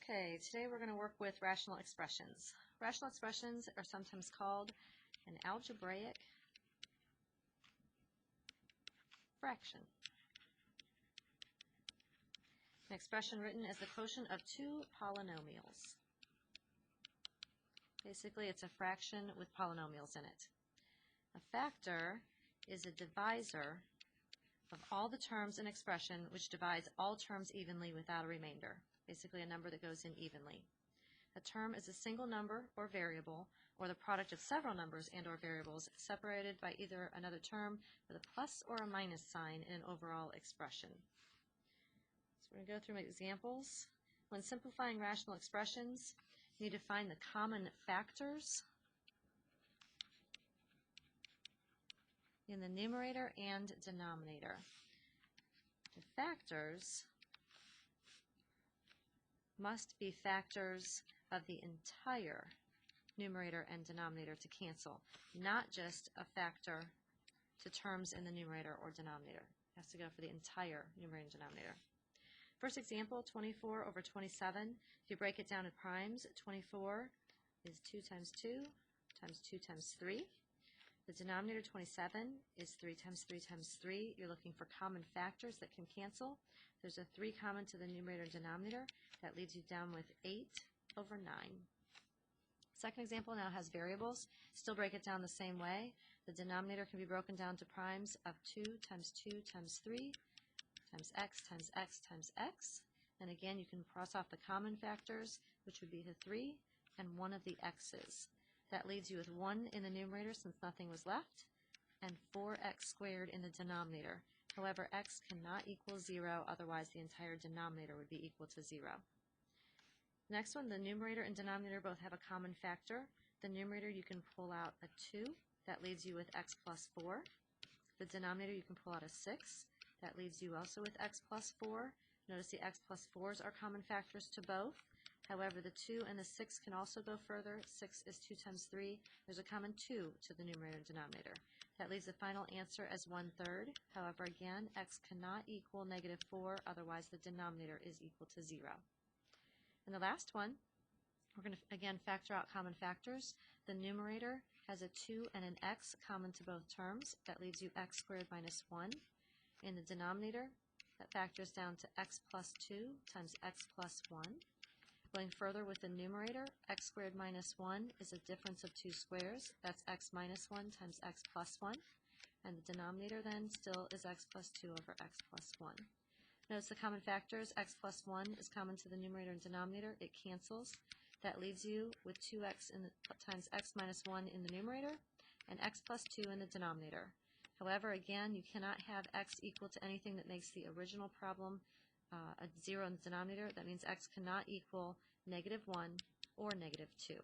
Okay, today we're going to work with rational expressions. Rational expressions are sometimes called an algebraic fraction. An expression written as the quotient of two polynomials. Basically, it's a fraction with polynomials in it. A factor is a divisor of all the terms in an expression which divides all terms evenly without a remainder. Basically, a number that goes in evenly. A term is a single number or variable, or the product of several numbers and or variables separated by either another term with a plus or a minus sign in an overall expression. So we're going to go through my examples. When simplifying rational expressions, you need to find the common factors in the numerator and denominator. The factors must be factors of the entire numerator and denominator to cancel, not just a factor to terms in the numerator or denominator. It has to go for the entire numerator and denominator. First example, 24 over 27. If you break it down in primes, 24 is 2 times 2 times 2 times 3. The denominator 27 is 3 times 3 times 3. You're looking for common factors that can cancel. There's a 3 common to the numerator and denominator. That leaves you down with 8 over 9. Second example now has variables. Still break it down the same way. The denominator can be broken down to primes of 2 times 2 times 3 times x times x times x. And again, you can cross off the common factors, which would be the 3 and 1 of the x's. That leaves you with 1 in the numerator since nothing was left, and 4x squared in the denominator. However, x cannot equal 0, otherwise the entire denominator would be equal to 0. Next one, the numerator and denominator both have a common factor. The numerator you can pull out a 2. That leaves you with x plus 4. The denominator you can pull out a 6. That leaves you also with x plus 4. Notice the x plus 4s are common factors to both. However, the 2 and the 6 can also go further. 6 is 2 times 3. There's a common 2 to the numerator and denominator. That leaves the final answer as 1/3. However, again, x cannot equal negative 4, otherwise the denominator is equal to 0. And the last one, we're going to, again, factor out common factors. The numerator has a 2 and an x common to both terms. That leaves you x squared minus 1. In the denominator, that factors down to x plus 2 times x plus 1. Going further with the numerator, x squared minus 1 is a difference of 2 squares. That's x minus 1 times x plus 1. And the denominator then still is x plus 2 over x plus 1. Notice the common factors. X plus 1 is common to the numerator and denominator. It cancels. That leaves you with 2x times x minus 1 in the numerator and x plus 2 in the denominator. However, again, you cannot have x equal to anything that makes the original problem a 0 in the denominator. That means x cannot equal negative 1 or negative 2.